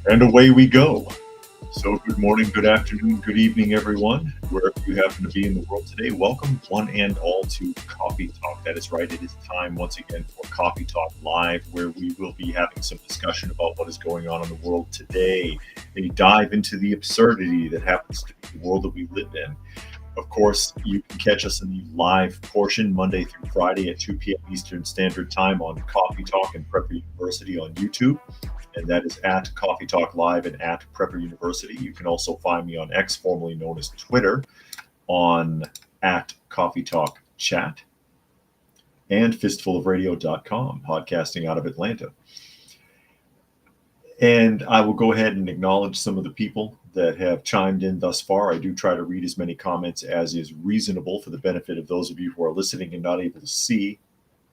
And away we go. So good morning, good afternoon, good evening, everyone, wherever you happen to be in the world today. Welcome one and all to Coffee Talk. That is right. It is time once again for Coffee Talk Live, where we will be having some discussion about what is going on in the world today. A dive into the absurdity that happens to be the world that we live in. Of course, you can catch us in the live portion Monday through Friday at 2 p.m. Eastern Standard Time on Coffee Talk and Prepper University on YouTube. And that is at Coffee Talk Live and at Prepper University. You can also find me on X, formerly known as Twitter, on at Coffee Talk Chat, and fistfulofradio.com, podcasting out of Atlanta. And I will go ahead and acknowledge some of the people that have chimed in thus far. I do try to read as many comments as is reasonable for the benefit of those of you who are listening and not able to see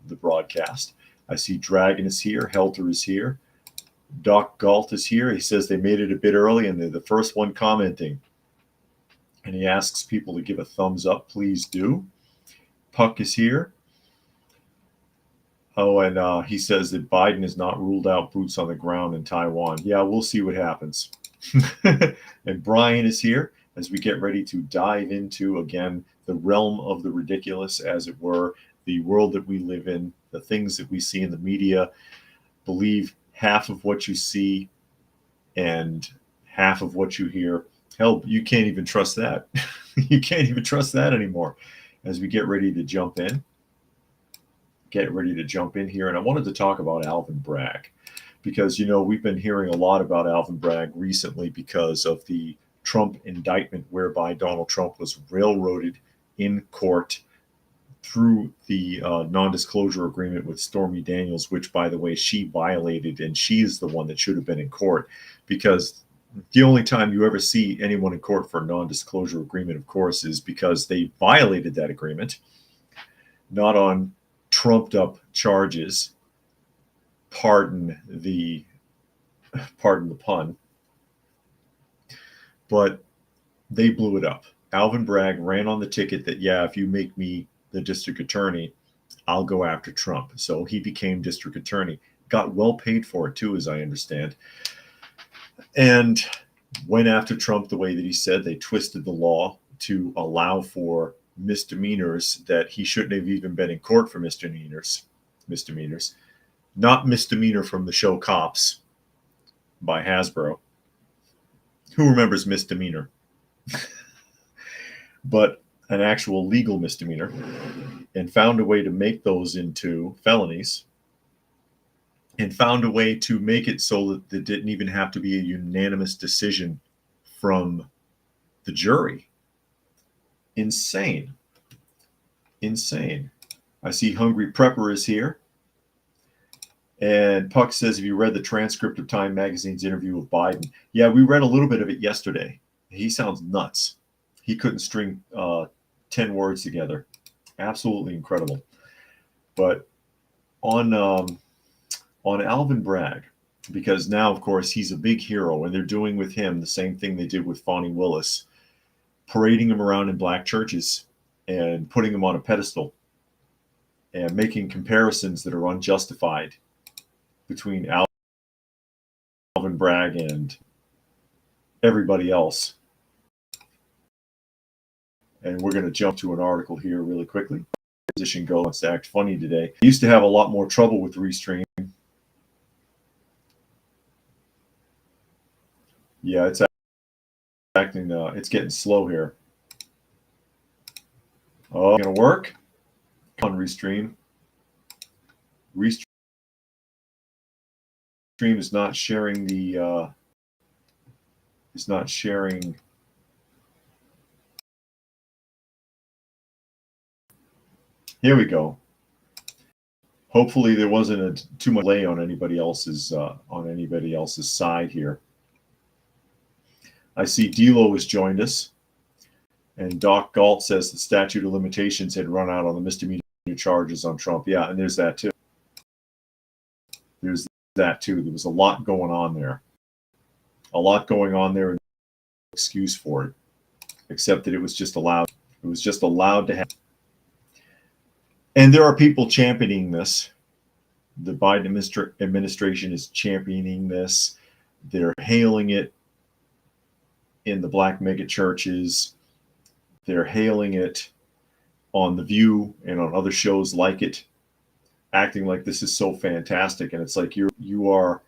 the broadcast. I see Dragon is here, Helter is here. Doc Galt is here. He says they made it a bit early and they're the first one commenting. And he asks people to give a thumbs up. Please do. Puck is here. Oh, and he says that Biden has not ruled out boots on the ground in Taiwan. Yeah, we'll see what happens. And Brian is here as we get ready to dive into, again, the realm of the ridiculous, as it were, the world that we live in, the things that we see in the media. Believe half of what you see and half of what you hear. Hell, you can't even trust that. You can't even trust that anymore. As we get ready to jump in here. And I wanted to talk about Alvin Bragg because, you know, we've been hearing a lot about Alvin Bragg recently because of the Trump indictment whereby Donald Trump was railroaded in court through the non-disclosure agreement with Stormy Daniels, which, by the way, she violated, and she is the one that should have been in court, because the only time you ever see anyone in court for a non-disclosure agreement, of course, is because they violated that agreement, not on trumped up charges. Pardon the pun, but they blew it up. Alvin Bragg ran on the ticket that, yeah, if you make me the district attorney, I'll go after Trump. So he became district attorney, got well paid for it too, as I understand, and went after Trump the way that he said. They twisted the law to allow for misdemeanors that he shouldn't have even been in court for. Misdemeanors, not misdemeanor from the show Cops by Hasbro. Who remembers misdemeanor? But an actual legal misdemeanor, and found a way to make those into felonies, and found a way to make it so that it didn't even have to be a unanimous decision from the jury. Insane. I see Hungry Prepper is here. And Puck says, have you read the transcript of Time Magazine's interview with Biden? Yeah, we read a little bit of it yesterday. He sounds nuts. He couldn't string 10 words together. Absolutely incredible. But on Alvin Bragg, because now, of course, he's a big hero, and they're doing with him the same thing they did with Fonnie Willis, parading him around in black churches and putting him on a pedestal and making comparisons that are unjustified between Alvin Bragg and everybody else. And we're going to jump to an article here really quickly. Position Go wants to act funny today. I used to have a lot more trouble with Restream. Yeah, it's acting. It's getting slow here. Oh, going to work? Come on, Restream. Restream is not sharing the. Is not sharing. Here we go. Hopefully there wasn't too much delay on anybody else's side here. I see D'Lo has joined us, and Doc Galt says the statute of limitations had run out on the misdemeanor charges on Trump. Yeah, and there's that too. There was a lot going on there. And no excuse for it, except that it was just allowed. It was just allowed to happen. And there are people championing this. The Biden administration is championing this. They're hailing it in the black mega churches. They're hailing it on The View and on other shows like it, acting like this is so fantastic. And it's like you are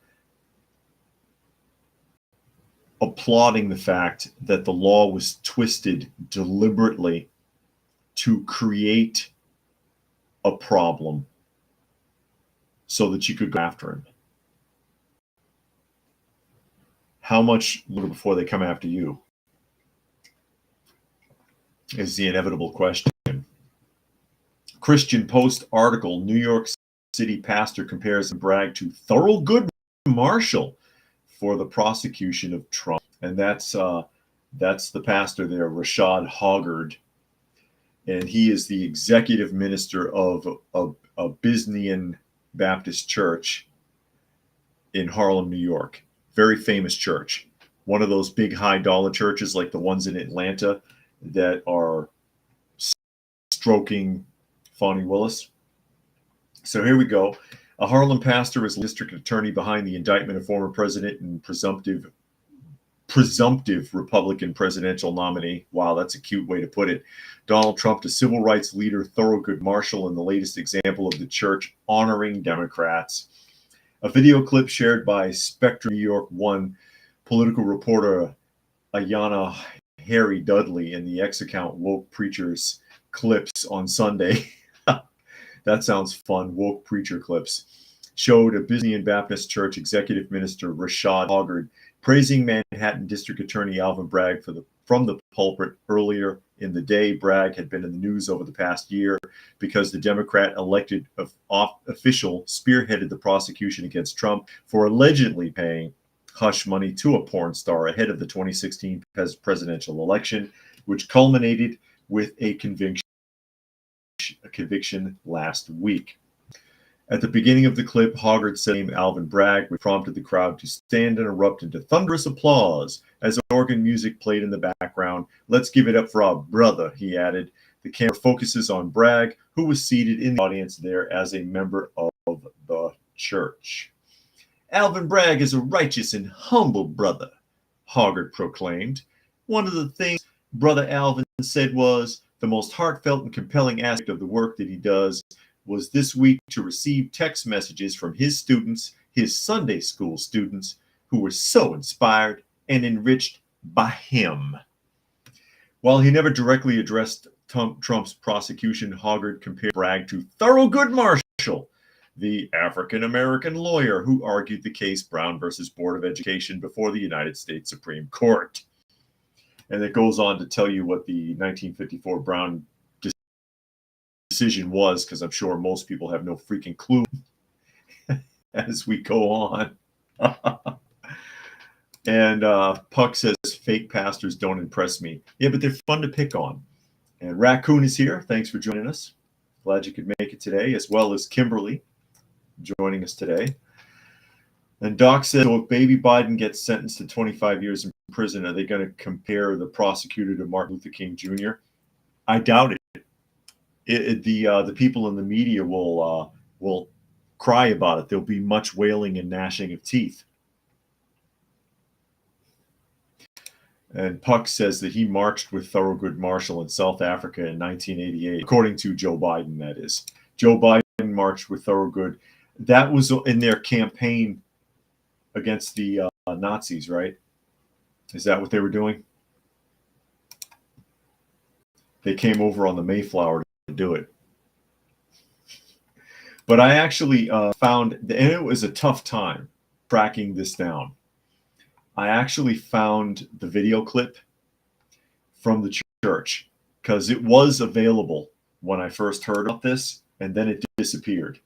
applauding the fact that the law was twisted deliberately to create a problem so that you could go after him. How much longer before they come after you is the inevitable question. Christian Post article, New York City pastor compares Bragg to Thurgood Marshall for the prosecution of Trump. And that's the pastor there, Rashad Hoggard. And he is the executive minister of a Bisnian Baptist church in Harlem, New York. Very famous church. One of those big high dollar churches like the ones in Atlanta that are stroking Fonnie Willis. So here we go. A Harlem pastor is district attorney behind the indictment of former president and presumptive Republican presidential nominee. Wow, that's a cute way to put it. Donald Trump to civil rights leader Thurgood Marshall in the latest example of the church honoring Democrats. A video clip shared by Spectrum New York One political reporter Ayanna Harry Dudley in the X account Woke Preachers Clips on Sunday. That sounds fun. Woke Preacher Clips showed a Bisnian Baptist Church executive minister Rashad Hoggard praising Manhattan District Attorney Alvin Bragg from the pulpit earlier in the day. Bragg had been in the news over the past year because the Democrat elected official spearheaded the prosecution against Trump for allegedly paying hush money to a porn star ahead of the 2016 presidential election, which culminated with a conviction last week. At the beginning of the clip, Hoggard said Alvin Bragg, which prompted the crowd to stand and erupt into thunderous applause as organ music played in the background. Let's give it up for our brother, he added. The camera focuses on Bragg, who was seated in the audience there as a member of the church. Alvin Bragg is a righteous and humble brother, Hoggard proclaimed. One of the things Brother Alvin said was, the most heartfelt and compelling aspect of the work that he does was this week to receive text messages from his students, his Sunday school students, who were so inspired and enriched by him. While he never directly addressed Trump's prosecution, Hoggard compared Bragg to Thurgood Marshall, the African-American lawyer who argued the case Brown versus Board of Education before the United States Supreme Court. And it goes on to tell you what the 1954 Brown decision was, because I'm sure most people have no freaking clue as we go on. And Puck says, fake pastors don't impress me. Yeah, but they're fun to pick on. And Raccoon is here. Thanks for joining us. Glad you could make it today, as well as Kimberly joining us today. And Doc said, so if baby Biden gets sentenced to 25 years in prison, are they going to compare the prosecutor to Martin Luther King Jr.? I doubt it. The people in the media will cry about it. There'll be much wailing and gnashing of teeth. And Puck says that he marched with Thurgood Marshall in South Africa in 1988, according to Joe Biden, that is. Joe Biden marched with Thurgood. That was in their campaign against the Nazis, right? Is that what they were doing? They came over on the Mayflower to do it. But I actually found, and it was a tough time tracking this down. I actually found the video clip from the church because it was available when I first heard about this, and then it disappeared.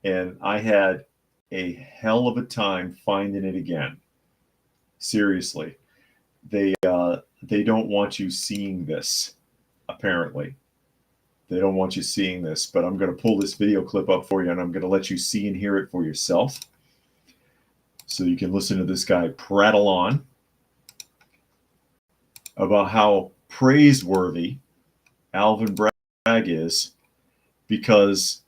And I had a hell of a time finding it again. Seriously. They don't want you seeing this, apparently. They don't want you seeing this, but I'm going to pull this video clip up for you, and I'm going to let you see and hear it for yourself so you can listen to this guy prattle on about how praiseworthy Alvin Bragg is because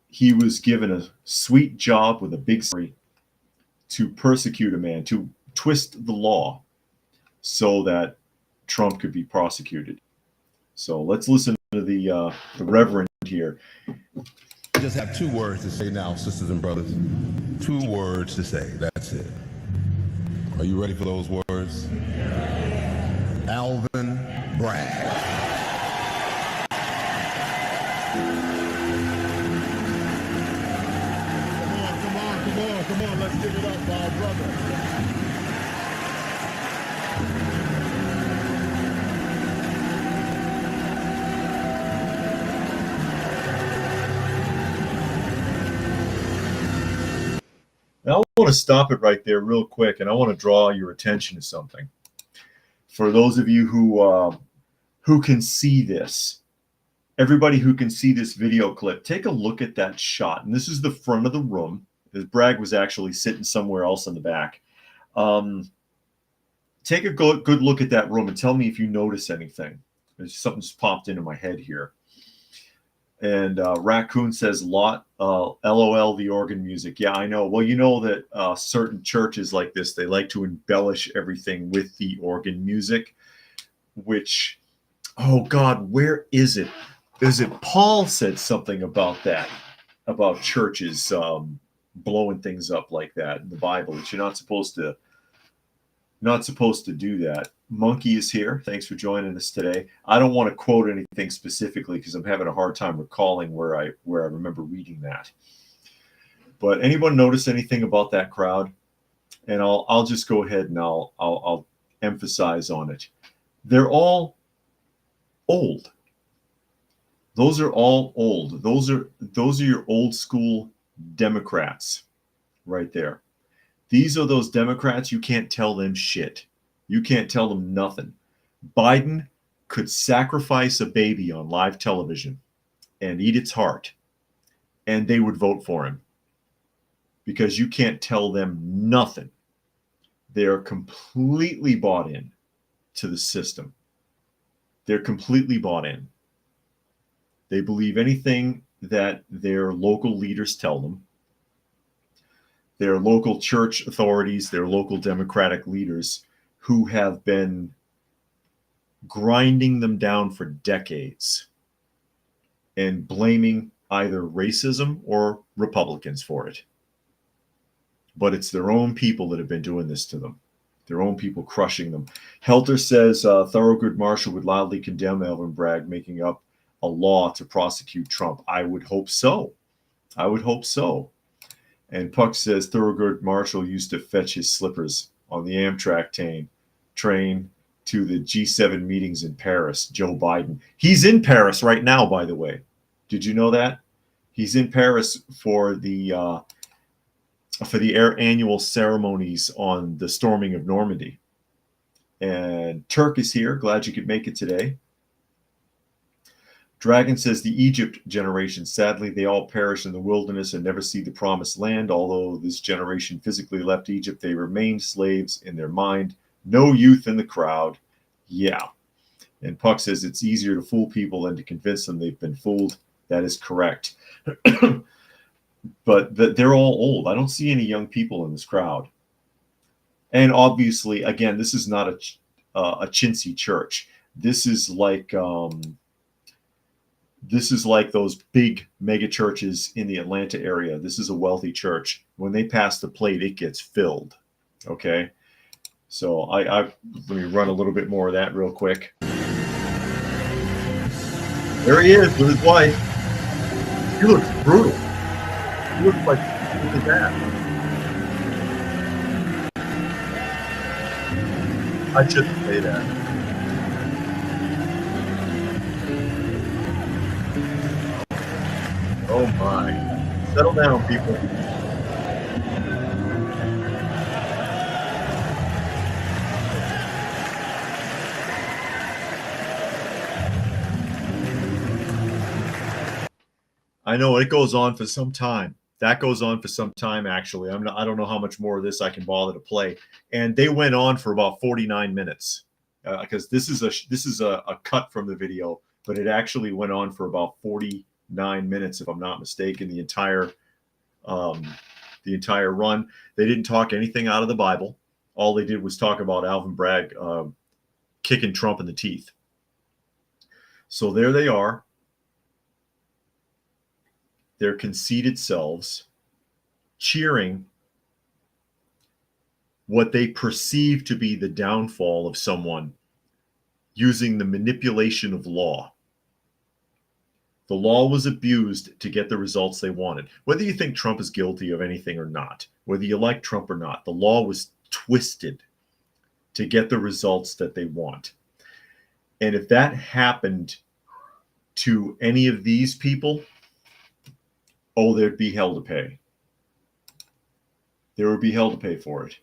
he was given a sweet job with a big salary to persecute a man, to twist the law so that Trump could be prosecuted. So let's listen to the reverend here. I just have 2 words to say now, sisters and brothers. 2 words to say. That's it. Are you ready for those words? Alvin Bragg. Come on, let's give it up for our brother. Now, I want to stop it right there real quick, and I want to draw your attention to something. For those of you who can see this, everybody who can see this video clip, take a look at that shot. And this is the front of the room. Because Bragg was actually sitting somewhere else in the back. Take a good look at that room and tell me if you notice anything. Something just popped into my head here. And Raccoon says, LOL, the organ music. Yeah, I know. Well, you know that certain churches like this, they like to embellish everything with the organ music, which, oh God, where is it? Is it Paul said something about that, about churches blowing things up like that in the Bible, that you're not supposed to do that. Monkey is here. Thanks for joining us today. I don't want to quote anything specifically because I'm having a hard time recalling where I remember reading that. But anyone notice anything about that crowd? And I'll just go ahead and I'll emphasize on it. They're all old. Those are all old. Those are your old school Democrats right there. These are those Democrats, you can't tell them shit. You can't tell them nothing. Biden could sacrifice a baby on live television and eat its heart, and they would vote for him because you can't tell them nothing. They are completely bought in to the system. They're completely bought in. They believe anything that their local leaders tell them. Their local church authorities, their local Democratic leaders who have been grinding them down for decades and blaming either racism or Republicans for it. But it's their own people that have been doing this to them. Their own people crushing them. Helter says Thorogood Marshall would loudly condemn Alvin Bragg making up a law to prosecute Trump. I would hope so. I would hope so. And Puck says Thorogood Marshall used to fetch his slippers on the Amtrak train to the G7 meetings in Paris. Joe Biden. He's in Paris right now, by the way. Did you know that? He's in Paris for the annual ceremonies on the storming of Normandy. And Turk is here. Glad you could make it today. Dragon says the Egypt generation, sadly, they all perish in the wilderness and never see the promised land. Although this generation physically left Egypt, they remain slaves in their mind. No youth in the crowd. Yeah. And Puck says it's easier to fool people than to convince them they've been fooled. That is correct. But they're all old. I don't see any young people in this crowd. And obviously, again, this is not a chintzy church. This is like those big mega churches in the Atlanta area. This is a wealthy church. When they pass the plate, it gets filled. Okay. So let me run a little bit more of that real quick. There he is with his wife. He looks brutal. He looks like, look at that. I shouldn't say that. Oh my. Settle down, people. I know it goes on for some time. That goes on for some time, actually. I don't know how much more of this I can bother to play. And they went on for about 49 minutes because this is a cut from the video, but it actually went on for about 49 minutes, if I'm not mistaken. The entire the entire run. They didn't talk anything out of the Bible. All they did was talk about Alvin Bragg kicking Trump in the teeth. So there they are, their conceited selves, cheering what they perceive to be the downfall of someone using the manipulation of law. The law was abused to get the results they wanted. Whether you think Trump is guilty of anything or not, whether you like Trump or not, the law was twisted to get the results that they want. And if that happened to any of these people, oh, there'd be hell to pay. There would be hell to pay for it.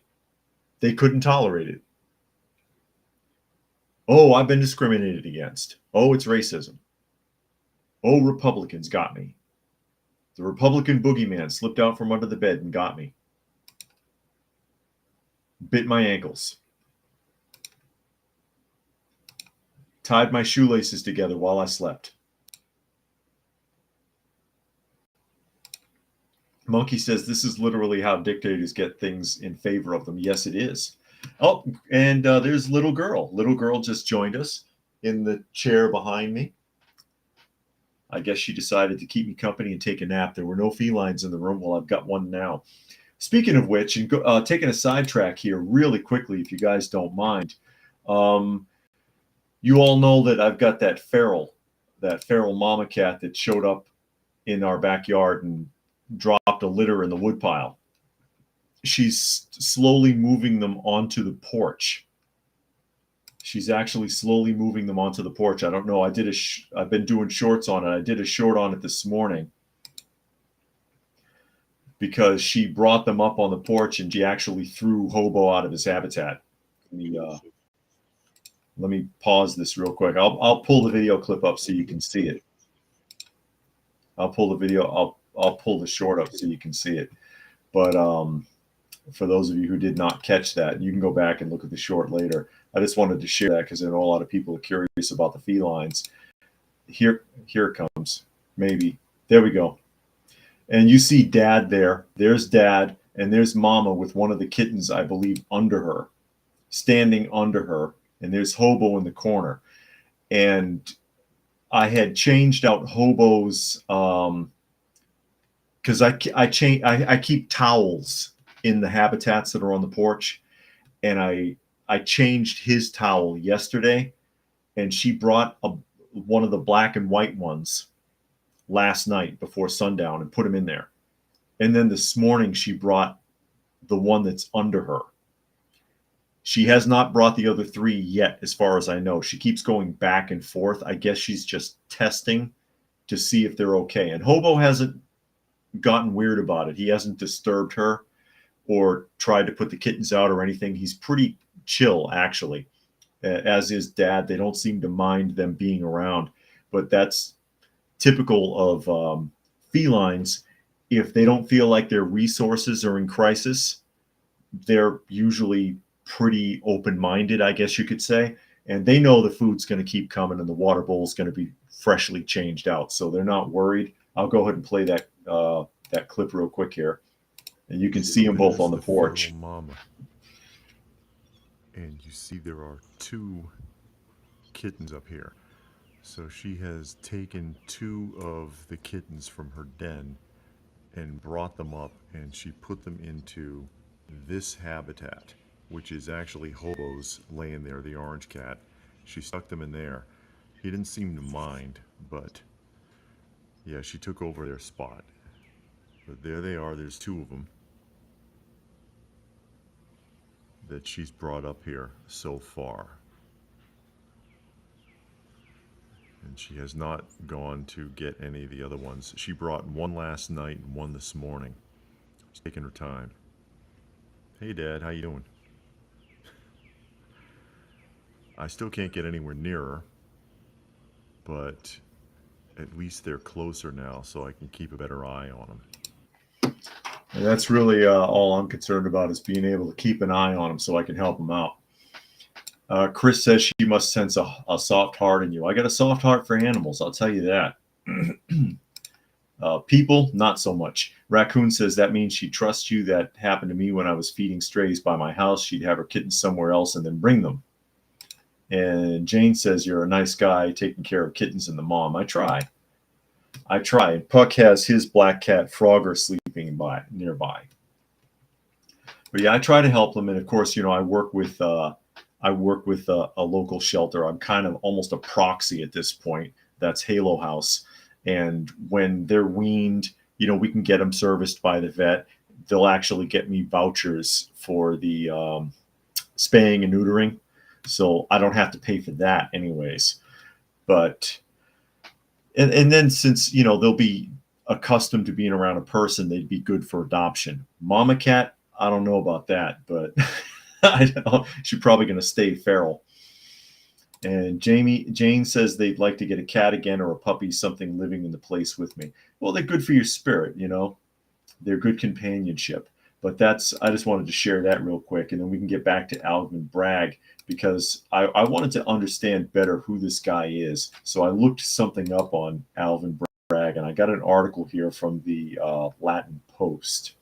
They couldn't tolerate it. Oh, I've been discriminated against. Oh, it's racism. Oh, Republicans got me. The Republican boogeyman slipped out from under the bed and got me. Bit my ankles. Tied my shoelaces together while I slept. Monkey says this is literally how dictators get things in favor of them. Yes, it is. Oh, and there's Little Girl. Little Girl just joined us in the chair behind me. I guess she decided to keep me company and take a nap. There were no felines in the room. Well, I've got one now. Speaking of which, and taking a sidetrack here really quickly, if you guys don't mind. You all know that I've got that feral mama cat that showed up in our backyard and dropped a litter in the woodpile. She's slowly moving them onto the porch. She's actually slowly moving them onto the porch. I don't know. I've been doing shorts on it. I did a short on it this morning because she brought them up on the porch and she actually threw Hobo out of his habitat. Let me pause this real quick. I'll pull the video clip up so you can see it. I'll pull the short up so you can see it. But for those of you who did not catch that, you can go back and look at the short later. I just wanted to share that because I know a lot of people are curious about the felines. Here it comes. Maybe. There we go. And you see Dad there. There's Dad, and there's Mama with one of the kittens, I believe, under her, standing under her. And there's Hobo in the corner. And I had changed out Hobo's because I keep towels in the habitats that are on the porch, and I changed his towel yesterday, and she brought one of the black and white ones last night before sundown and put him in there. And then this morning she brought the one that's under her. She has not brought the other three yet, as far as I know. She keeps going back and forth. I guess she's just testing to see if they're okay. And Hobo hasn't gotten weird about it. He hasn't disturbed her or tried to put the kittens out or anything. He's pretty chill, actually, as is Dad. They don't seem to mind them being around, but that's typical of felines. If they don't feel like their resources are in crisis, they're usually pretty open-minded, I guess you could say, and they know the food's going to keep coming and the water bowl is going to be freshly changed out, so they're not worried. I'll go ahead and play that that clip real quick here, and you can see them both on the porch. Mama. And you see there are two kittens up here. So she has taken two of the kittens from her den and brought them up, and she put them into this habitat, which is actually Hobo's laying there, the orange cat. She stuck them in there. He didn't seem to mind, but yeah, she took over their spot. But there they are. There's two of them that she's brought up here so far. And she has not gone to get any of the other ones. She brought one last night and one this morning. She's taking her time. Hey, Dad, how you doing? I still can't get anywhere near her, but at least they're closer now, so I can keep a better eye on them. And that's really all I'm concerned about, is being able to keep an eye on them so I can help them out. Chris says she must sense a soft heart in you. I got a soft heart for animals, I'll tell you that. People, not so much. Raccoon says that means she trusts you. That happened to me when I was feeding strays by my house. She'd have her kittens somewhere else and then bring them. And Jane says, you're a nice guy taking care of kittens and the mom. I try. And Puck has his black cat Frogger sleeping nearby. But yeah, I try to help them. And of course, I work with a local shelter. I'm kind of almost a proxy at this point. That's Halo House. And when they're weaned, we can get them serviced by the vet. They'll actually get me vouchers for the spaying and neutering. So I don't have to pay for that anyways. But, and then since, they'll be accustomed to being around a person, they'd be good for adoption. Mama cat, I don't know about that, but I know she's probably going to stay feral. And Jane says they'd like to get a cat again or a puppy, something living in the place with me. Well, they're good for your spirit, They're good companionship. But I just wanted to share that real quick, and then we can get back to Alvin Bragg, because I wanted to understand better who this guy is. So I looked something up on Alvin Bragg, and I got an article here from the Latin Post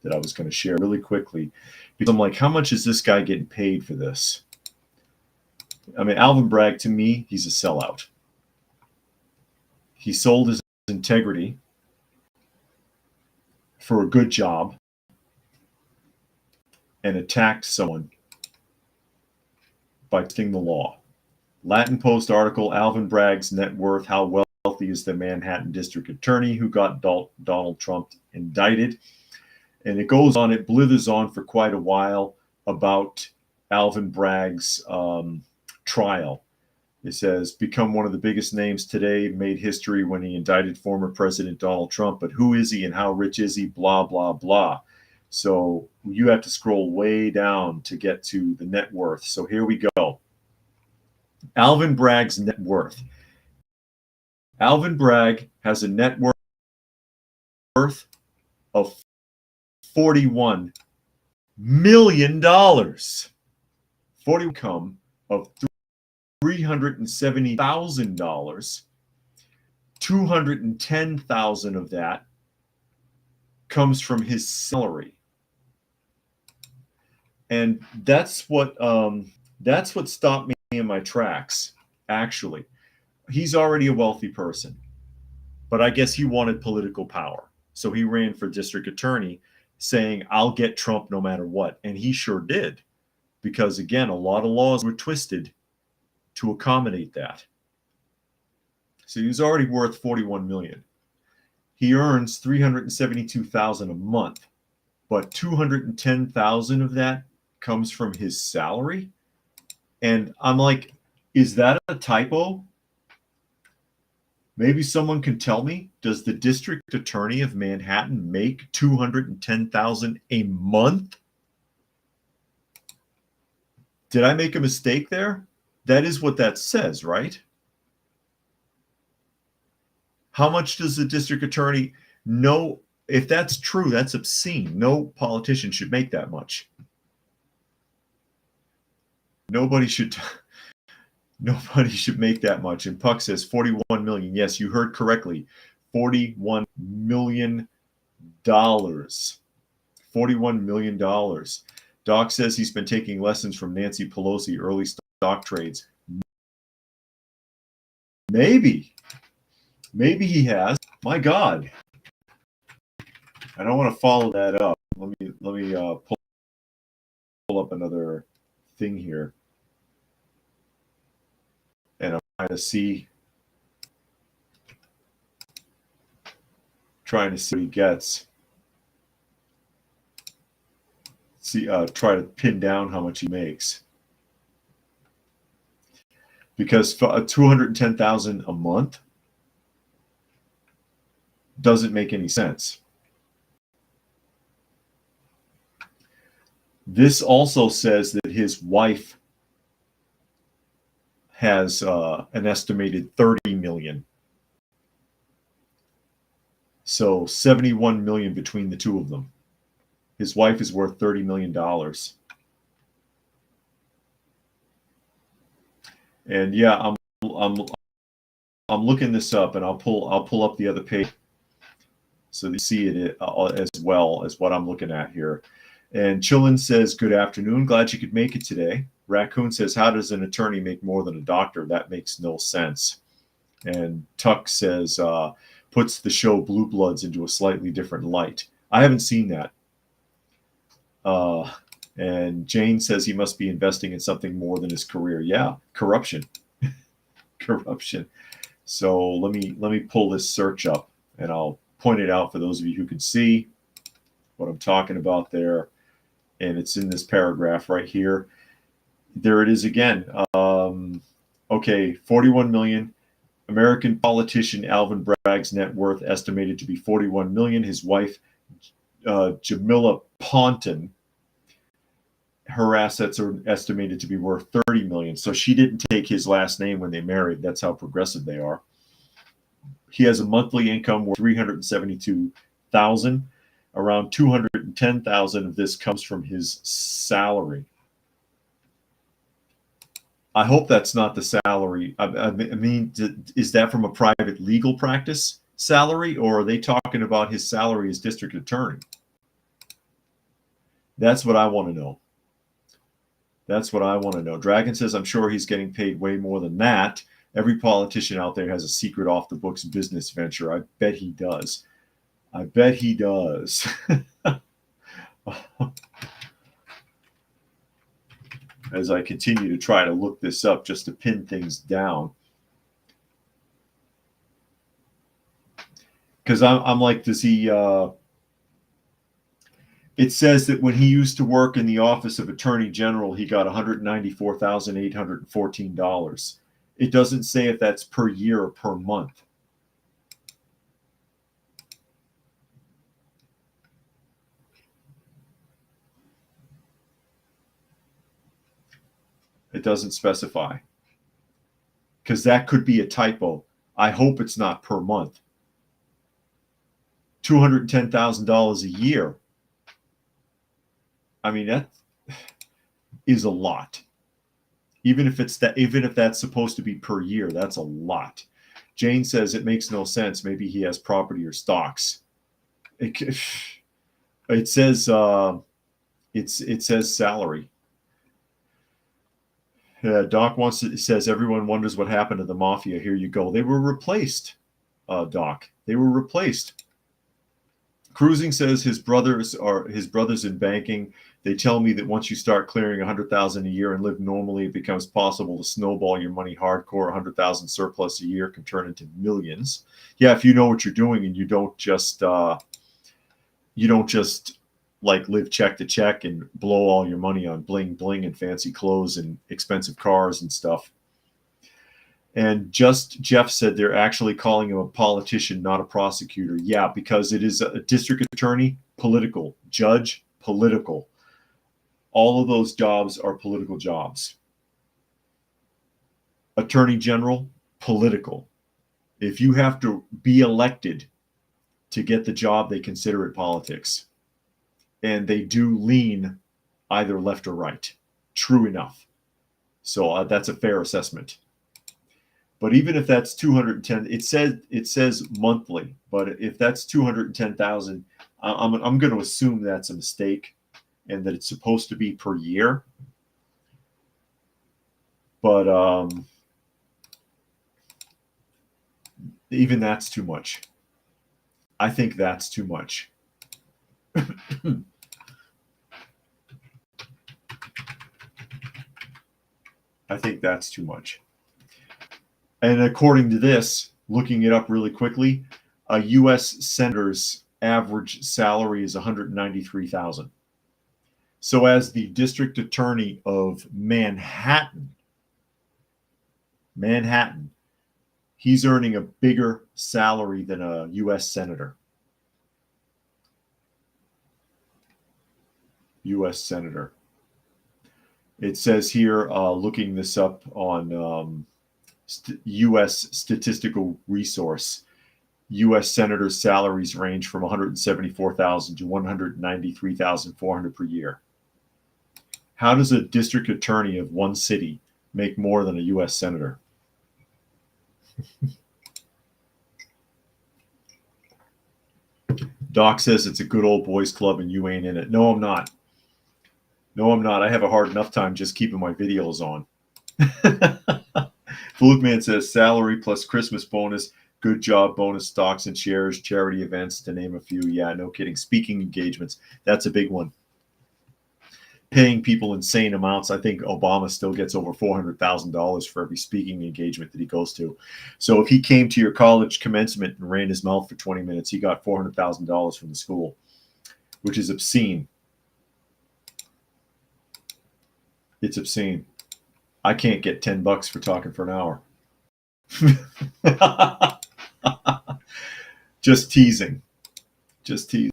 that I was going to share really quickly. Because I'm like, how much is this guy getting paid for this? I mean, Alvin Bragg, to me, he's a sellout. He sold his integrity for a good job and attacked someone by twisting the law. Latin Post article, Alvin Bragg's net worth, how wealthy is the Manhattan district attorney who got Donald Trump indicted? And it goes on, it blithers on for quite a while about Alvin Bragg's trial. It says, become one of the biggest names today, made history when he indicted former President Donald Trump. But who is he and how rich is he? Blah, blah, blah. So you have to scroll way down to get to the net worth. So here we go. Alvin Bragg's net worth. Alvin Bragg has a net worth of $41 million. 40 income of $370,000. $210,000 of that comes from his salary. And that's what stopped me in my tracks, actually. He's already a wealthy person, but I guess he wanted political power. So he ran for district attorney saying, I'll get Trump no matter what. And he sure did. Because again, a lot of laws were twisted to accommodate that. So he was already worth $41 million. He earns $372,000 a month, but $210,000 of that comes from his salary. And I'm like, is that a typo? Maybe someone can tell me, does the district attorney of Manhattan make $210,000 a month? Did I make a mistake there? That is what that says, right? How much does the district attorney know? If that's true, that's obscene. No politician should make that much. Nobody should make that much. And Puck says 41 million. Yes, you heard correctly. $41 million. $41 million. Doc says he's been taking lessons from Nancy Pelosi, early stock trades. Maybe he has. My God. I don't want to follow that up. Let me pull up another thing here. And I'm trying to see what he gets. Try to pin down how much he makes. Because $210,000 a month doesn't make any sense. This also says that his wife has an estimated 30 million. So 71 million between the two of them. His wife is worth $30 million. And yeah, I'm looking this up, and I'll pull up the other page. So they see it as well as what I'm looking at here. And Chillin says, good afternoon. Glad you could make it today. Raccoon says, how does an attorney make more than a doctor? That makes no sense. And Tuck says, puts the show Blue Bloods into a slightly different light. I haven't seen that. And Jane says he must be investing in something more than his career. Yeah, corruption. Corruption. So let me pull this search up, and I'll point it out for those of you who can see what I'm talking about there. And it's in this paragraph right here. There it is again. Okay, 41 million. American politician Alvin Bragg's net worth estimated to be 41 million. His wife, Jamila Ponton, her assets are estimated to be worth 30 million. So she didn't take his last name when they married. That's how progressive they are. He has a monthly income worth 372,000. Around 210,000 of this comes from his salary. I hope that's not the salary. I mean, is that from a private legal practice salary, or are they talking about his salary as district attorney? That's what I want to know. That's what I want to know. Dragon says, I'm sure he's getting paid way more than that. Every politician out there has a secret off the books business venture. I bet he does. I bet he does. As I continue to try to look this up just to pin things down. Because I'm like, does he... It says that when he used to work in the office of Attorney General, he got $194,814. It doesn't say if that's per year or per month. It doesn't specify. Because that could be a typo. I hope it's not per month. $210,000 a year. I mean, that is a lot. Even if that's supposed to be per year, that's a lot. Jane says it makes no sense. Maybe he has property or stocks. It says it says salary. Doc says everyone wonders what happened to the mafia. Here you go. They were replaced, Doc. They were replaced. Cruising says his brothers in banking. They tell me that once you start clearing 100,000 a year and live normally, it becomes possible to snowball your money hardcore. 100,000 surplus a year can turn into millions. Yeah, if you know what you're doing and you don't just like live check to check and blow all your money on bling bling and fancy clothes and expensive cars and stuff. And Jeff said they're actually calling him a politician, not a prosecutor. Yeah, because it is a district attorney, political, judge, political. All of those jobs are political jobs. Attorney General, political. If you have to be elected to get the job, they consider it politics. And they do lean either left or right. True enough. So that's a fair assessment. But even if that's 210, it says monthly. But if that's 210,000, I'm going to assume that's a mistake, and that it's supposed to be per year. But even that's too much. I think that's too much. I think that's too much. And according to this, looking it up really quickly, a U.S. senator's average salary is $193,000. So as the district attorney of Manhattan, he's earning a bigger salary than a U.S. senator. U.S. senator. It says here, looking this up on U.S. Statistical Resource, U.S. senators' salaries range from $174,000 to $193,400 per year. How does a district attorney of one city make more than a U.S. senator? Doc says it's a good old boys club and you ain't in it. No, I'm not. No, I'm not. I have a hard enough time just keeping my videos on. Foodman says salary plus Christmas bonus, good job bonus, stocks and shares, charity events, to name a few. Yeah, no kidding. Speaking engagements, that's a big one. Paying people insane amounts. I think Obama still gets over $400,000 for every speaking engagement that he goes to. So if he came to your college commencement and ran his mouth for 20 minutes, he got $400,000 from the school, which is obscene. It's obscene. I can't get $10 for talking for an hour. Just teasing. Just teasing.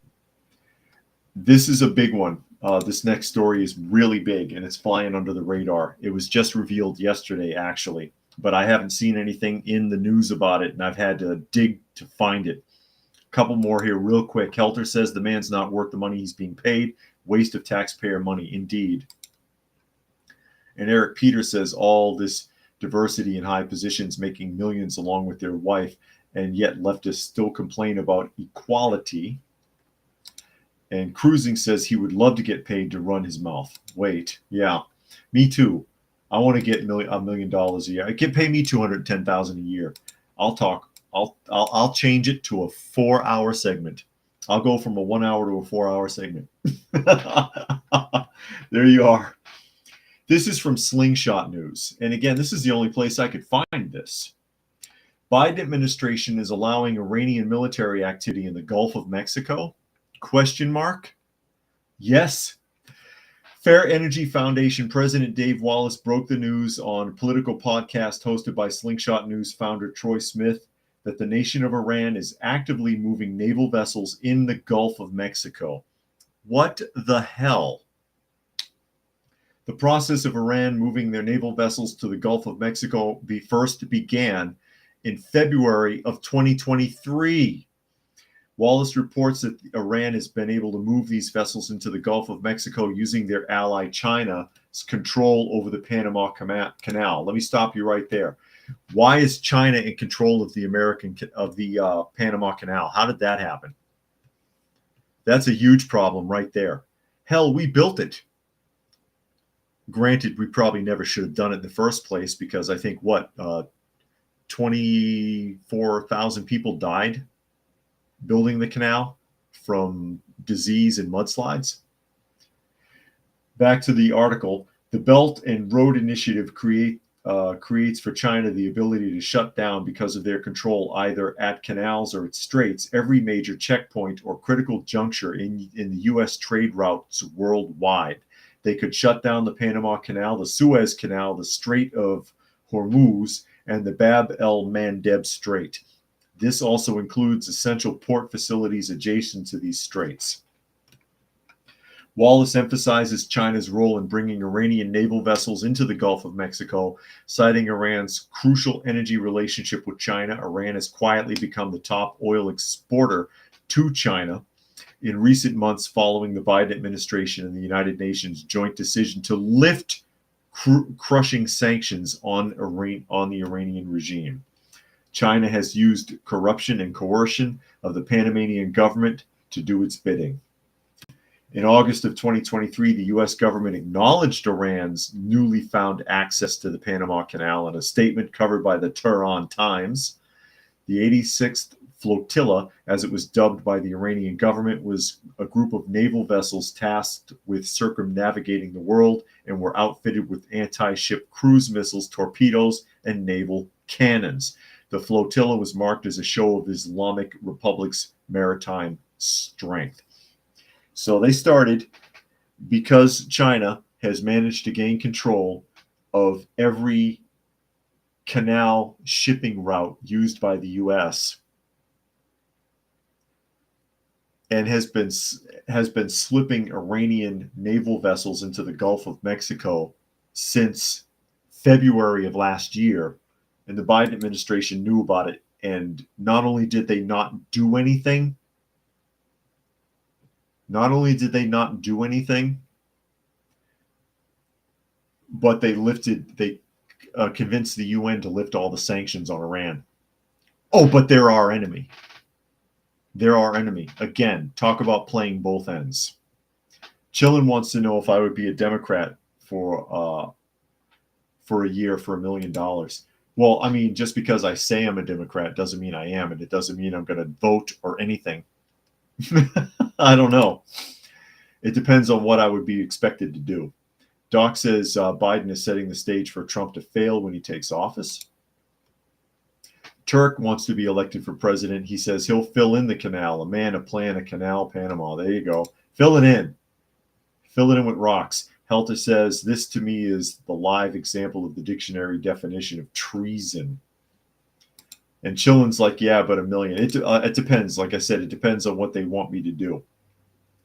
This is a big one. This next story is really big and it's flying under the radar. It was just revealed yesterday, actually, but I haven't seen anything in the news about it, and I've had to dig to find it. A couple more here real quick. Helter says the man's not worth the money he's being paid. Waste of taxpayer money, indeed. And Eric Peters says all this diversity in high positions, making millions along with their wife, and yet leftists still complain about equality. And Cruising says he would love to get paid to run his mouth. Wait, yeah, me too. I want to get $1 million a year. Pay me $210,000 a year. I'll talk. I'll change it to a 4-hour segment. I'll go from a 1 hour to a 4-hour segment. There you are. This is from Slingshot News. And again, this is the only place I could find this. Biden administration is allowing Iranian military activity in the Gulf of Mexico? Question mark? Yes. Fair Energy Foundation President Dave Wallace broke the news on a political podcast hosted by Slingshot News founder Troy Smith that the nation of Iran is actively moving naval vessels in the Gulf of Mexico. What the hell? The process of Iran moving their naval vessels to the Gulf of Mexico first began in February of 2023. Wallace reports that Iran has been able to move these vessels into the Gulf of Mexico using their ally China's control over the Panama Canal. Let me stop you right there. Why is China in control of the Panama Canal? How did that happen? That's a huge problem right there. Hell, we built it. Granted, we probably never should have done it in the first place because I think 24,000 people died building the canal from disease and mudslides. Back to the article. The Belt and Road Initiative creates for China the ability to shut down, because of their control either at canals or at straits, every major checkpoint or critical juncture in the U.S. trade routes worldwide. They could shut down the Panama Canal, the Suez Canal, the Strait of Hormuz, and the Bab el-Mandeb Strait. This also includes essential port facilities adjacent to these straits. Wallace emphasizes China's role in bringing Iranian naval vessels into the Gulf of Mexico, citing Iran's crucial energy relationship with China. Iran has quietly become the top oil exporter to China in recent months, following the Biden administration and the United Nations joint decision to lift crushing sanctions on the Iranian regime. China has used corruption and coercion of the Panamanian government to do its bidding. In August of 2023, the U.S. government acknowledged Iran's newly found access to the Panama Canal in a statement covered by the Tehran Times. The 86th Flotilla, as it was dubbed by the Iranian government, was a group of naval vessels tasked with circumnavigating the world and were outfitted with anti-ship cruise missiles, torpedoes, and naval cannons. The flotilla was marked as a show of Islamic Republic's maritime strength. So they started because China has managed to gain control of every canal shipping route used by the U.S. and has been slipping Iranian naval vessels into the Gulf of Mexico since February of last year. And the Biden administration knew about it. And not only did they not do anything, but they convinced the UN to lift all the sanctions on Iran. Oh, but they're our enemy. They're our enemy. Again, talk about playing both ends. Chillin wants to know if I would be a Democrat for a year for $1 million. Well, I mean, just because I say I'm a Democrat doesn't mean I am, and it doesn't mean I'm going to vote or anything. I don't know. It depends on what I would be expected to do. Doc says Biden is setting the stage for Trump to fail when he takes office. Turk wants to be elected for president. He says he'll fill in the canal. A man, a plan, a canal, Panama. There you go. Fill it in. Fill it in with rocks. Helter says, this to me is the live example of the dictionary definition of treason. And Chillin's like, yeah, but $1 million. It depends. Like I said, it depends on what they want me to do.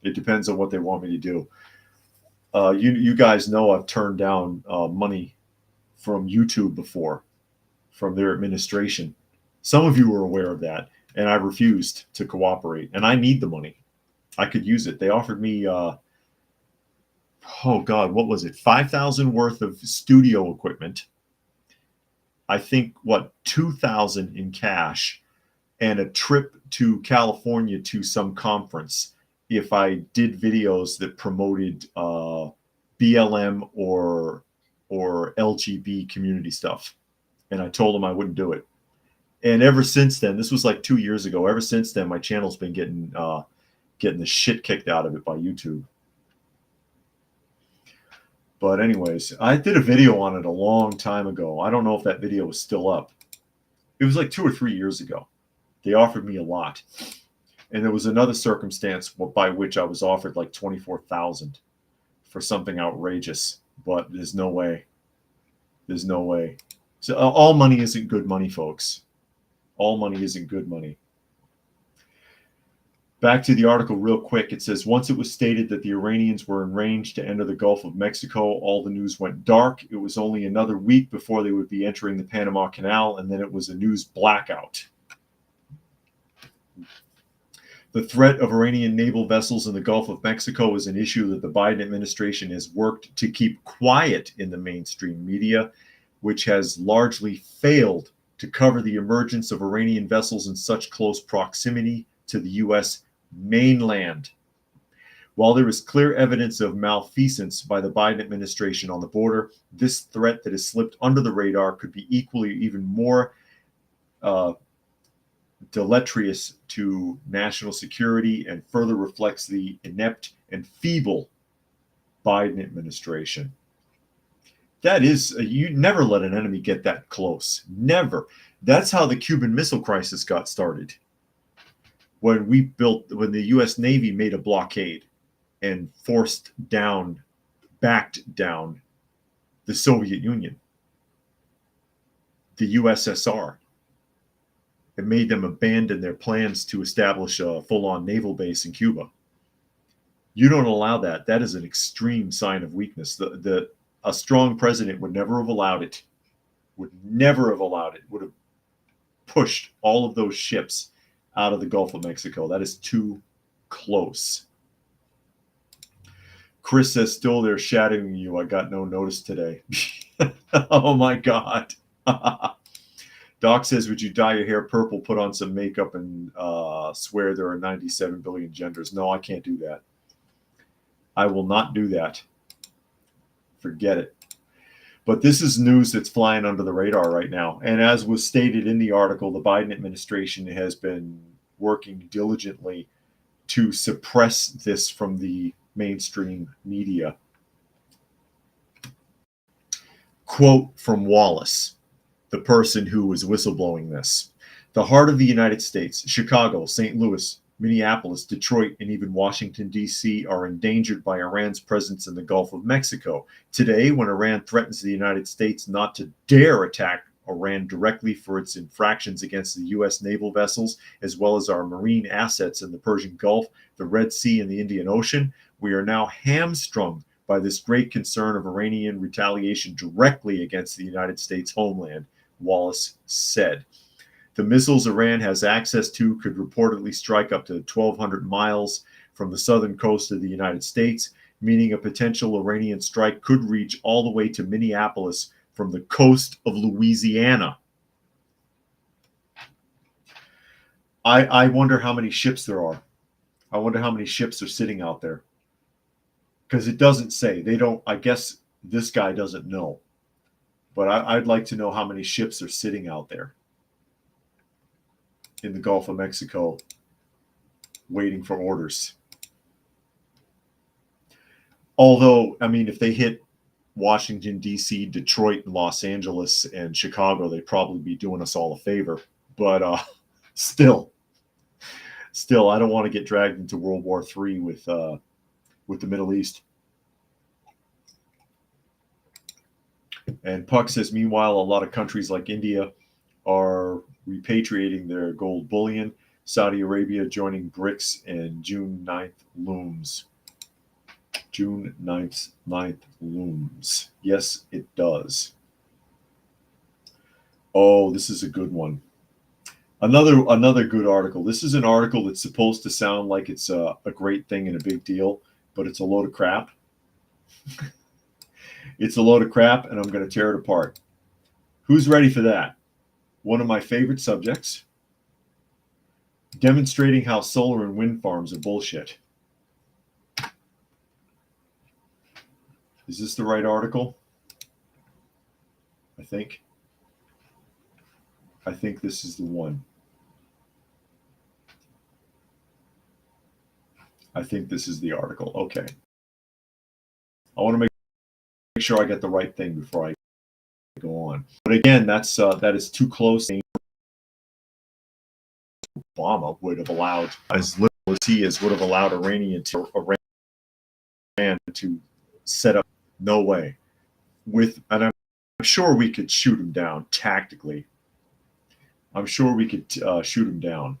It depends on what they want me to do. You guys know I've turned down money from YouTube before, from their administration. Some of you are aware of that, and I refused to cooperate. And I need the money. I could use it. They offered me, oh God, what was it? $5,000 worth of studio equipment. I think, $2,000 in cash, and a trip to California to some conference if I did videos that promoted BLM or LGB community stuff. And I told them I wouldn't do it. And ever since then, this was like 2 years ago, ever since then, my channel's been getting the shit kicked out of it by YouTube. But anyways, I did a video on it a long time ago. I don't know if that video is still up. It was like 2 or 3 years ago. They offered me a lot. And there was another circumstance by which I was offered like $24,000 for something outrageous. But there's no way. There's no way. So all money isn't good money, folks. All money isn't good money. Back to the article real quick. It says, once it was stated that the Iranians were in range to enter the Gulf of Mexico, all the news went dark. It was only another week before they would be entering the Panama Canal, and then it was a news blackout. The threat of Iranian naval vessels in the Gulf of Mexico is an issue that the Biden administration has worked to keep quiet in the mainstream media, which has largely failed to cover the emergence of Iranian vessels in such close proximity to the U.S. mainland. While there is clear evidence of malfeasance by the Biden administration on the border, this threat that has slipped under the radar could be equally even more deleterious to national security and further reflects the inept and feeble Biden administration. That is, you never let an enemy get that close. Never. That's how the Cuban Missile Crisis got started. When the U.S. Navy made a blockade and backed down the Soviet Union, the USSR. It made them abandon their plans to establish a full-on naval base in Cuba. You don't allow that. That is an extreme sign of weakness. A strong president would never have allowed it. Would have pushed all of those ships out of the Gulf of Mexico. That is too close. Chris says, still there shadowing you. I got no notice today. Oh my God. Doc says, would you dye your hair purple, put on some makeup, and swear there are 97 billion genders? No, I can't do that. I will not do that. Forget it. But this is news that's flying under the radar right now. And as was stated in the article, the Biden administration has been working diligently to suppress this from the mainstream media. Quote from Wallace, the person who was whistleblowing this. The heart of the United States, Chicago, St. Louis, Minneapolis, Detroit, and even Washington, D.C. are endangered by Iran's presence in the Gulf of Mexico. Today, when Iran threatens the United States not to dare attack Iran directly for its infractions against the U.S. naval vessels, as well as our marine assets in the Persian Gulf, the Red Sea, and the Indian Ocean, we are now hamstrung by this great concern of Iranian retaliation directly against the United States homeland, Wallace said. The missiles Iran has access to could reportedly strike up to 1,200 miles from the southern coast of the United States, meaning a potential Iranian strike could reach all the way to Minneapolis from the coast of Louisiana. I wonder how many ships there are. I wonder how many ships are sitting out there. Because it doesn't say. They don't, I guess this guy doesn't know. But I'd like to know how many ships are sitting out there in the Gulf of Mexico waiting for orders. Although, I mean, if they hit Washington, D.C., Detroit, Los Angeles, and Chicago, they'd probably be doing us all a favor. But still, I don't want to get dragged into World War III with the Middle East. And Puck says, meanwhile, a lot of countries like India are repatriating their gold bullion. Saudi Arabia joining BRICS, and June 9th looms. June 9th looms. Yes, it does. Oh, this is a good one. Another good article. This is an article that's supposed to sound like it's a great thing and a big deal, but it's a load of crap. It's a load of crap, and I'm going to tear it apart. Who's ready for that? One of my favorite subjects. Demonstrating how solar and wind farms are bullshit. Is this the right article? I think this is the one. I think this is the article. Okay. I want to make sure I get the right thing before I go on. But again, that is too close. Obama would have allowed, as little as he is, would have allowed Iran to set up. No way. And I'm sure we could shoot him down tactically. I'm sure we could shoot him down.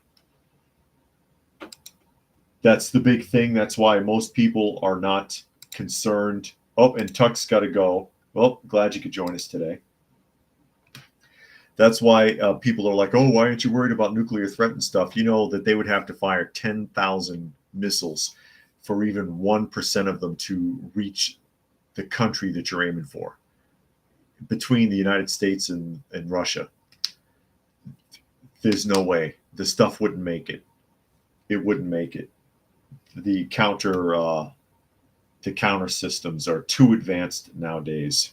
That's the big thing. That's why most people are not concerned. Oh, and Tuck's got to go. Well, glad you could join us today. That's why people are like, oh, why aren't you worried about nuclear threat and stuff? You know that they would have to fire 10,000 missiles for even 1% of them to reach the country that you're aiming for, between the United States and Russia. There's no way. The stuff wouldn't make it. It wouldn't make it. The counter systems are too advanced nowadays.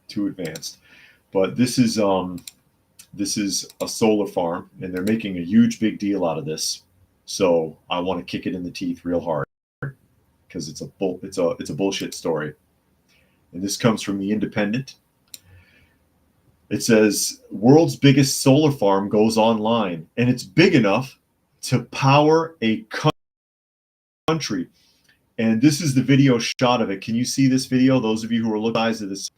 Too advanced. But this is a solar farm, and they're making a huge big deal out of this. So I want to kick it in the teeth real hard, because it's a bullshit story. And this comes from The Independent. It says, world's biggest solar farm goes online, and it's big enough to power a country. And this is the video shot of it. Can you see this video? Those of you who are looking at this,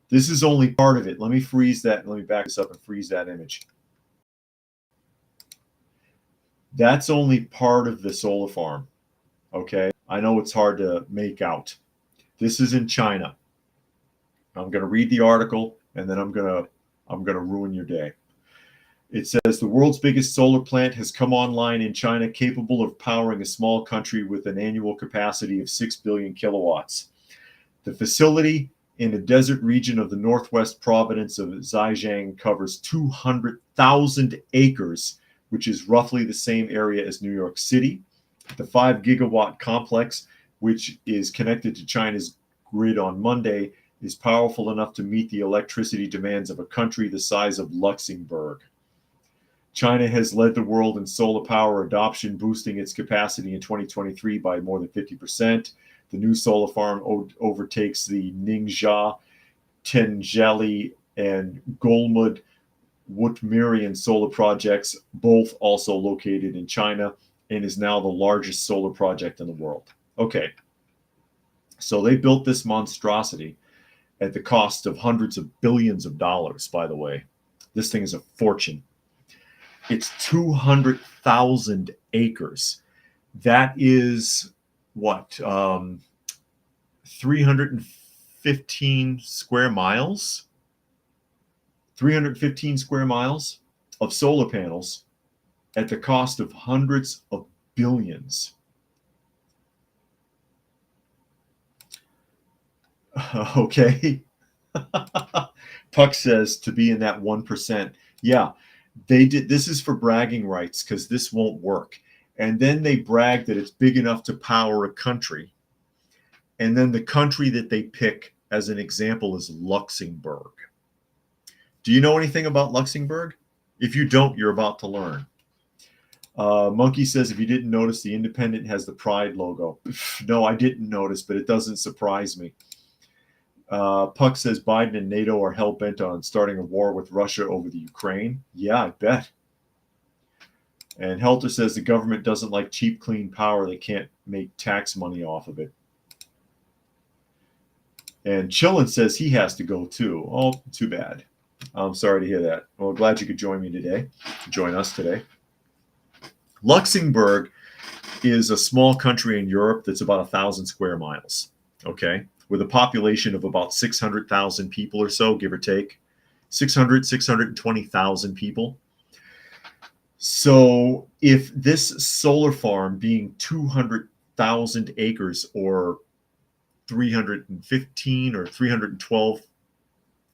this is only part of it. Let me freeze that. Let me back this up and freeze that image. That's only part of the solar farm. Okay, I know it's hard to make out. This is in China. I'm going to read the article, and then I'm going to ruin your day. It says the world's biggest solar plant has come online in China, capable of powering a small country with an annual capacity of 6 billion kilowatts. The facility in a desert region of the northwest province of Zhejiang covers 200,000 acres, which is roughly the same area as New York City. The 5 gigawatt complex, which is connected to China's grid on Monday, is powerful enough to meet the electricity demands of a country the size of Luxembourg. China has led the world in solar power adoption, boosting its capacity in 2023 by more than 50%. The new solar farm overtakes the Ningxia, Tenjali, and Golmud Woodmerian solar projects, both also located in China, and is now the largest solar project in the world. Okay, so they built this monstrosity at the cost of hundreds of billions of dollars, by the way. This thing is a fortune. It's 200,000 acres. That is what? 315 square miles? 315 square miles of solar panels at the cost of hundreds of billions. Okay. Puck says to be in that 1%. Yeah. They did, this is for bragging rights because this won't work. And then they brag that it's big enough to power a country. And then the country that they pick as an example is Luxembourg. Do you know anything about Luxembourg? If you don't, you're about to learn. Monkey says, if you didn't notice, the Independent has the Pride logo. No, I didn't notice, but it doesn't surprise me. Puck says Biden and NATO are hell-bent on starting a war with Russia over the Ukraine. Yeah, I bet. And Helter says the government doesn't like cheap, clean power. They can't make tax money off of it. And Chillin says he has to go too. Oh, too bad. I'm sorry to hear that. Well, glad you could join me today. Join us today. Luxembourg is a small country in Europe that's about 1,000 square miles. Okay, with a population of about 600,000 people or so, give or take. 620,000 people. So if this solar farm being 200,000 acres or 315 or 312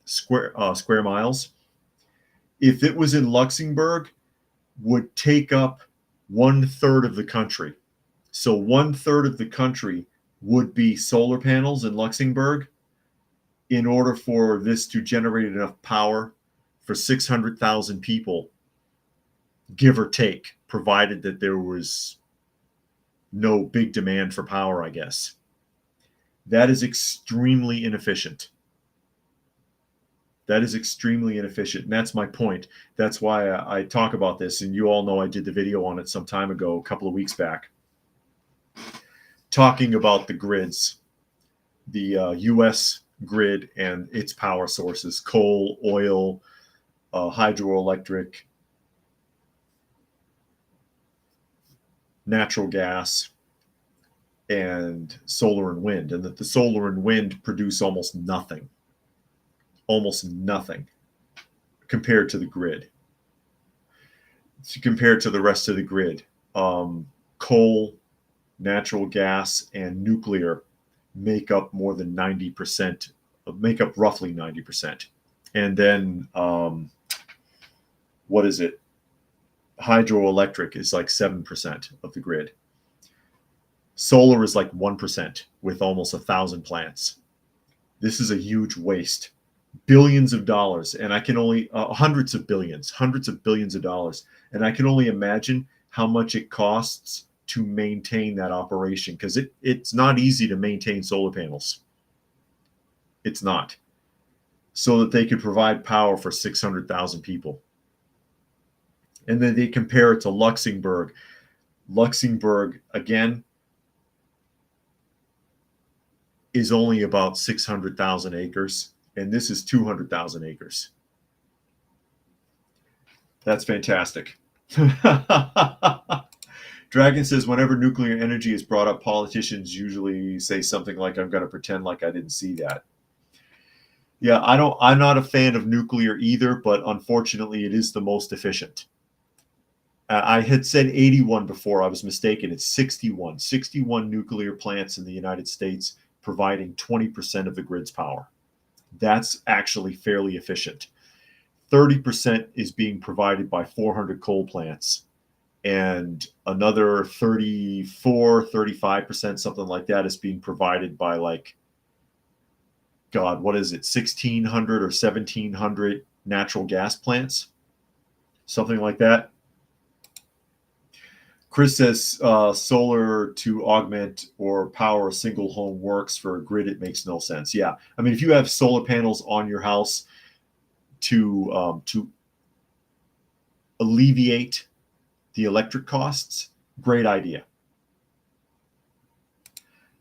square miles, if it was in Luxembourg, would take up 1/3 of the country. So 1/3 of the country would be solar panels in Luxembourg in order for this to generate enough power for 600,000 people, give or take, provided that there was no big demand for power, I guess. That is extremely inefficient. That is extremely inefficient. And that's my point. That's why I talk about this. And you all know I did the video on it some time ago, a couple of weeks back, talking about the grids, the U.S. grid and its power sources, coal, oil, hydroelectric, natural gas, and solar and wind, and that the solar and wind produce almost nothing compared to the grid, compared to the rest of the grid. Coal, natural gas, and nuclear make up more than 90%, make up roughly 90%. And then, what is it? Hydroelectric is like 7% of the grid. Solar is like 1% with almost 1,000 plants. This is a huge waste. Billions of dollars, and I can only, hundreds of billions of dollars. And I can only imagine how much it costs to maintain that operation, because it's not easy to maintain solar panels. It's not. So that they could provide power for 600,000 people. And then they compare it to Luxembourg. Luxembourg, again, is only about 600,000 acres, and this is 200,000 acres. That's fantastic. Dragon says, whenever nuclear energy is brought up, politicians usually say something like, I'm going to pretend like I didn't see that. Yeah, I'm not a fan of nuclear either, but unfortunately it is the most efficient. I had said 81 before. I was mistaken. It's 61. 61 nuclear plants in the United States providing 20% of the grid's power. That's actually fairly efficient. 30% is being provided by 400 coal plants, and another 34, 35%, something like that, is being provided by, like, God, what is it, 1,600 or 1,700 natural gas plants? Something like that. Chris says solar to augment or power a single home works. For a grid, it makes no sense. Yeah, I mean, if you have solar panels on your house to alleviate the electric costs, great idea.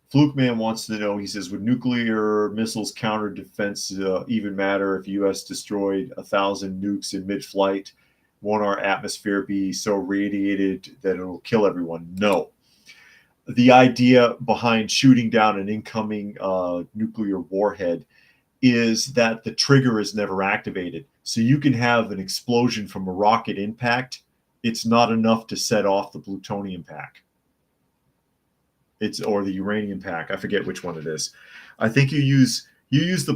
Fluke Man wants to know, he says, would nuclear missiles counter defense even matter if U.S. destroyed 1,000 nukes in mid-flight? Won't our atmosphere be so radiated that it will kill everyone? No. The idea behind shooting down an incoming nuclear warhead is that the trigger is never activated. So you can have an explosion from a rocket impact. It's not enough to set off the plutonium pack. Or the uranium pack. I forget which one it is. I think you use You use the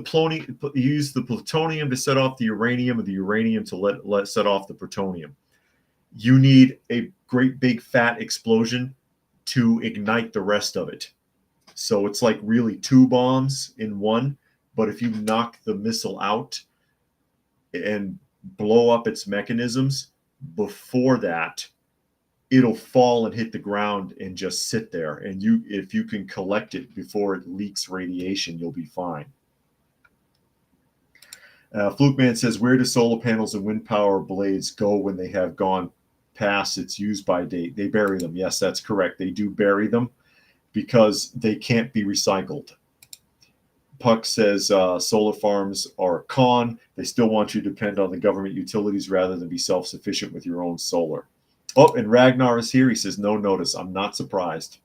plutonium to set off the uranium, and the uranium to let set off the plutonium. You need a great big fat explosion to ignite the rest of it. So it's like really two bombs in one. But if you knock the missile out and blow up its mechanisms before that, it'll fall and hit the ground and just sit there. And if you can collect it before it leaks radiation, you'll be fine. Flukeman says, where do solar panels and wind power blades go when they have gone past its use-by date? They bury them. Yes, that's correct. They do bury them because they can't be recycled. Puck says solar farms are a con. They still want you to depend on the government utilities rather than be self-sufficient with your own solar. Oh, and Ragnar is here. He says, no notice. I'm not surprised.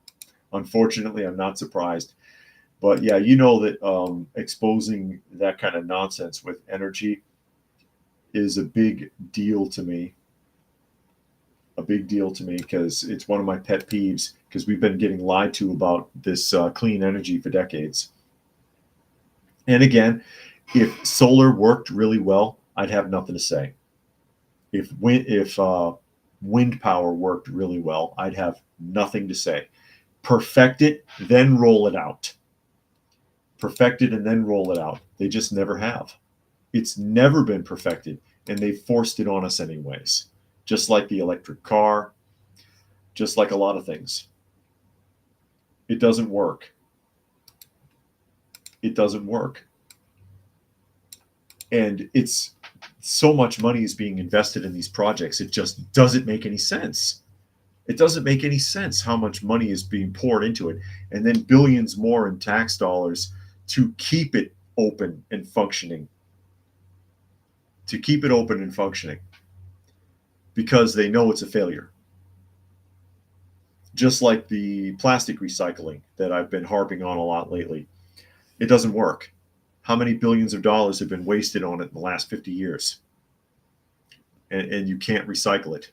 Unfortunately, I'm not surprised. But yeah, you know that exposing that kind of nonsense with energy is a big deal to me. A big deal to me because it's one of my pet peeves because we've been getting lied to about this clean energy for decades. And again, if solar worked really well, I'd have nothing to say. If wind power worked really well, I'd have nothing to say. Perfect it, then roll it out. Perfect it and then roll it out. They just never have. It's never been perfected, and they forced it on us anyways. Just like the electric car, just like a lot of things. It doesn't work. It doesn't work. And it's so much money is being invested in these projects. It just doesn't make any sense. It doesn't make any sense how much money is being poured into it. And then billions more in tax dollars to keep it open and functioning. To keep it open and functioning. Because they know it's a failure. Just like the plastic recycling that I've been harping on a lot lately. It doesn't work. How many billions of dollars have been wasted on it in the last 50 years? And you can't recycle it.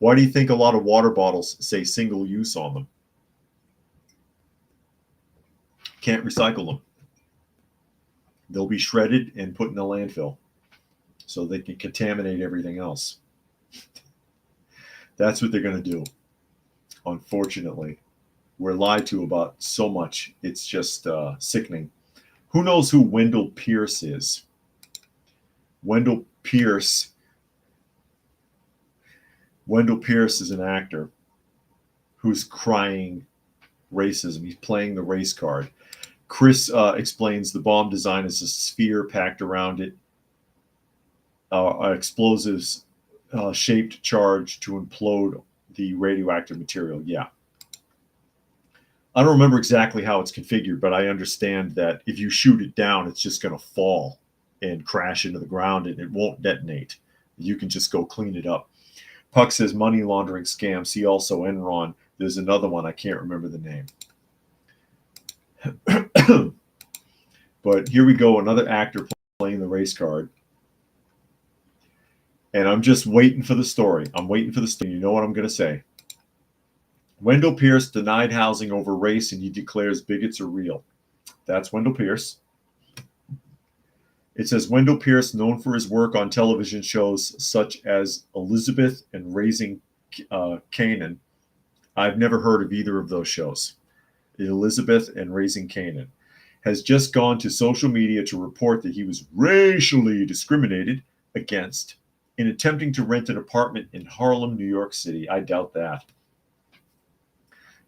Why do you think a lot of water bottles say single use on them? Can't recycle them. They'll be shredded and put in a landfill so they can contaminate everything else. That's what they're going to do. Unfortunately, we're lied to about so much. It's just sickening. Who knows who Wendell Pierce is? Wendell Pierce is an actor who's crying racism. He's playing the race card. Chris explains the bomb design is a sphere packed around it, explosives shaped charge to implode the radioactive material. Yeah. I don't remember exactly how it's configured, but I understand that if you shoot it down, it's just going to fall and crash into the ground and it won't detonate. You can just go clean it up. Puck says money laundering scam. See also Enron. There's another one. I can't remember the name. But here we go. Another actor playing the race card. And I'm just waiting for the story. I'm waiting for the story. You know what I'm going to say. Wendell Pierce denied housing over race and he declares bigots are real. That's Wendell Pierce. It says Wendell Pierce, known for his work on television shows such as Elizabeth and Raising Canaan. I've never heard of either of those shows. Elizabeth and Raising Canaan. Has just gone to social media to report that he was racially discriminated against in attempting to rent an apartment in Harlem, New York City. I doubt that.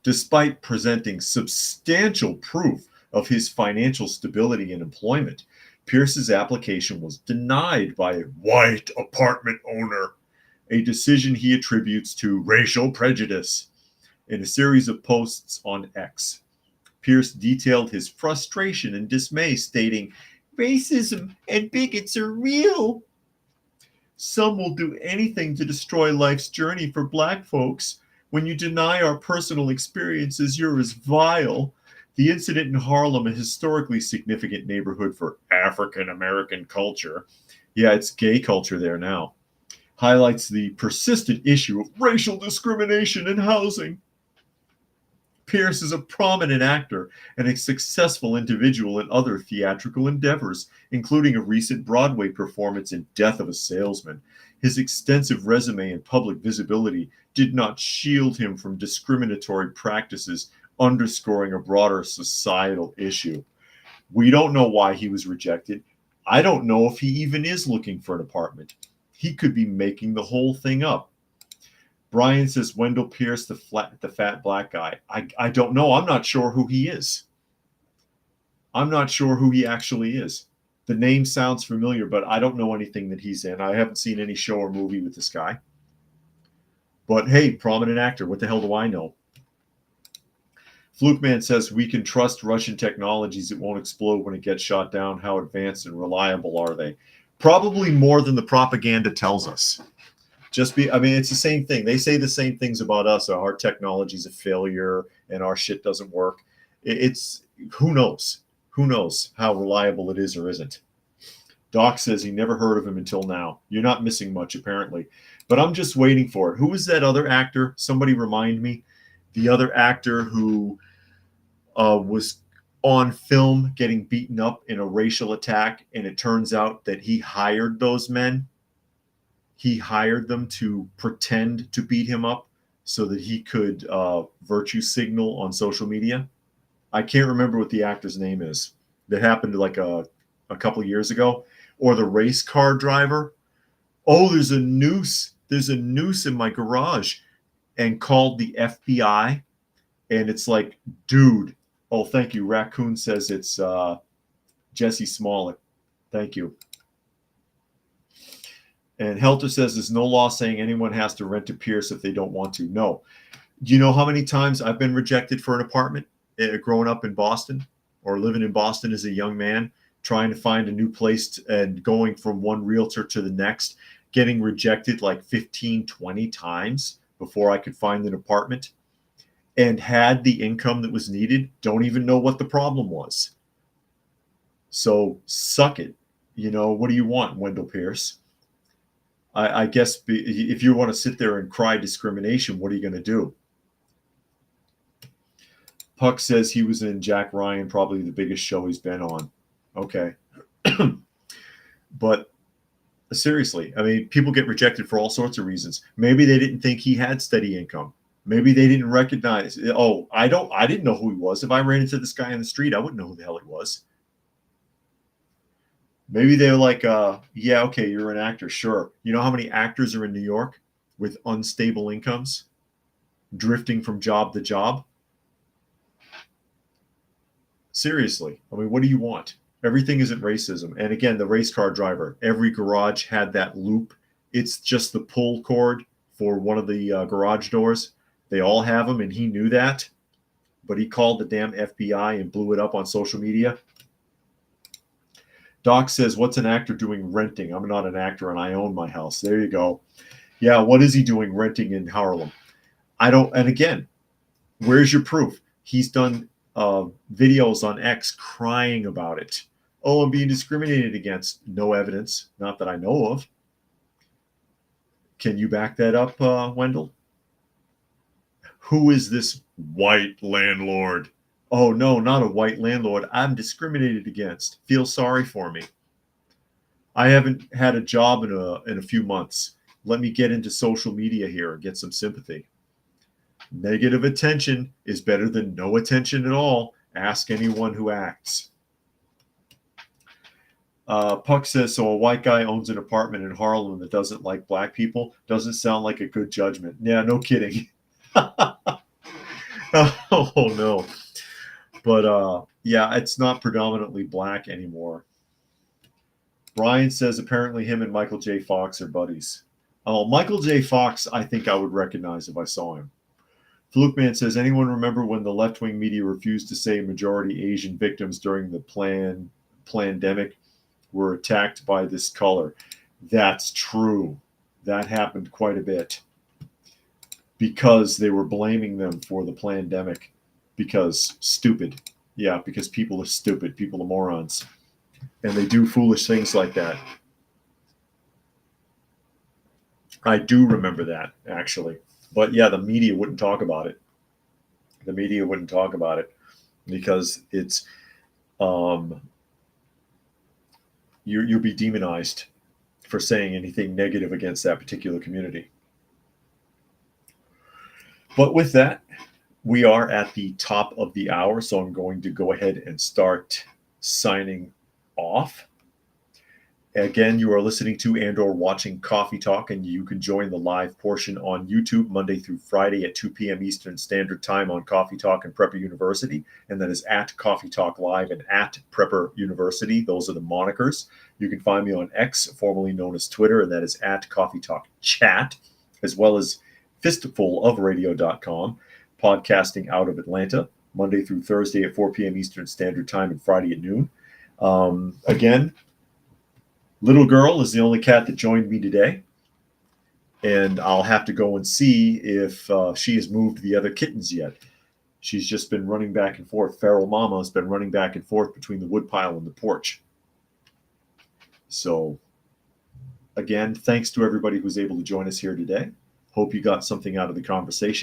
Despite presenting substantial proof of his financial stability and employment, Pierce's application was denied by a white apartment owner, a decision he attributes to racial prejudice. In a series of posts on X, Pierce detailed his frustration and dismay, stating, "Racism and bigots are real. Some will do anything to destroy life's journey for Black folks. When you deny our personal experiences, you're as vile." The incident in Harlem, a historically significant neighborhood for African American culture, yeah, it's gay culture there now, highlights the persistent issue of racial discrimination in housing. Pierce is a prominent actor and a successful individual in other theatrical endeavors, including a recent Broadway performance in Death of a Salesman. His extensive resume and public visibility did not shield him from discriminatory practices, underscoring a broader societal issue. We don't know why he was rejected. I don't know if he even is looking for an apartment. He could be making the whole thing up. Brian says Wendell Pierce, the fat black guy. I don't know. I'm not sure who he is. I'm not sure who he actually is. The name sounds familiar, but I don't know anything that he's in. I haven't seen any show or movie with this guy. But hey, prominent actor. What the hell do I know? Fluke Man says we can trust Russian technologies. It won't explode when it gets shot down. How advanced and reliable are they? Probably more than the propaganda tells us. It's the same thing. They say the same things about us. Our technology's a failure and our shit doesn't work. It's who knows? Who knows how reliable it is or isn't? Doc says he never heard of him until now. You're not missing much, apparently. But I'm just waiting for it. Who was that other actor? Somebody remind me. The other actor who was on film getting beaten up in a racial attack, and it turns out that he hired those men. He hired them to pretend to beat him up so that he could virtue signal on social media. I can't remember what the actor's name is. That happened like a couple of years ago. Or the race car driver. Oh, there's a noose. There's a noose in my garage. And called the FBI. And it's like, dude. Oh, thank you. Raccoon says it's Jesse Smollett. Thank you. And Helter says there's no law saying anyone has to rent to Pierce if they don't want to. No. Do you know how many times I've been rejected for an apartment growing up in Boston or living in Boston as a young man, trying to find a new place and going from one realtor to the next, getting rejected like 15, 20 times before I could find an apartment, and had the income that was needed, don't even know what the problem was. So suck it. You know, what do you want, Wendell Pierce? I guess if you want to sit there and cry discrimination, what are you going to do? Puck says he was in Jack Ryan, probably the biggest show he's been on. Okay. But seriously, I mean, people get rejected for all sorts of reasons. Maybe they didn't think he had steady income. Maybe they didn't recognize. Oh, I didn't know who he was. If I ran into this guy in the street, I wouldn't know who the hell he was. Maybe they're like, yeah, okay, you're an actor, sure. You know how many actors are in New York with unstable incomes, drifting from job to job? Seriously, I mean, what do you want? Everything isn't racism. And again, the race car driver, every garage had that loop. It's just the pull cord for one of the garage doors. They all have them, and he knew that. But he called the damn FBI and blew it up on social media. Doc says, what's an actor doing renting? I'm not an actor and I own my house. There you go. Yeah, what is he doing renting in Harlem? And again, where's your proof? He's done videos on X crying about it. Oh, I'm being discriminated against. No evidence, not that I know of. Can you back that up, Wendell? Who is this white landlord? Oh, no, not a white landlord. I'm discriminated against. Feel sorry for me. I haven't had a job in a few months. Let me get into social media here and get some sympathy. Negative attention is better than no attention at all. Ask anyone who acts. Puck says, so a white guy owns an apartment in Harlem that doesn't like black people. Doesn't sound like a good judgment. Yeah, no kidding. Oh, no. But yeah, it's not predominantly black anymore. Brian says apparently him and Michael J. Fox are buddies. Oh, Michael J. Fox, I think I would recognize if I saw him. Fluke Man says, anyone remember when the left-wing media refused to say majority Asian victims during the pandemic were attacked by this color? That's true. That happened quite a bit because they were blaming them for the pandemic because stupid. Yeah, because people are stupid. People are morons. And they do foolish things like that. I do remember that, actually. But yeah, the media wouldn't talk about it. The media wouldn't talk about it because it's you'll be demonized for saying anything negative against that particular community. But with that, we are at the top of the hour, so I'm going to go ahead and start signing off. Again, you are listening to and or watching Coffee Talk, and you can join the live portion on YouTube Monday through Friday at 2 p.m. Eastern Standard Time on Coffee Talk and Prepper University, and that is at Coffee Talk Live and at Prepper University. Those are the monikers. You can find me on X, formerly known as Twitter, and that is at Coffee Talk Chat, as well as fistfulofradio.com, podcasting out of Atlanta, Monday through Thursday at 4 p.m. Eastern Standard Time and Friday at noon. Again, Little Girl is the only cat that joined me today, and I'll have to go and see if she has moved the other kittens yet. She's just been running back and forth. Feral Mama has been running back and forth between the woodpile and the porch. So, again, thanks to everybody who's able to join us here today. Hope you got something out of the conversation.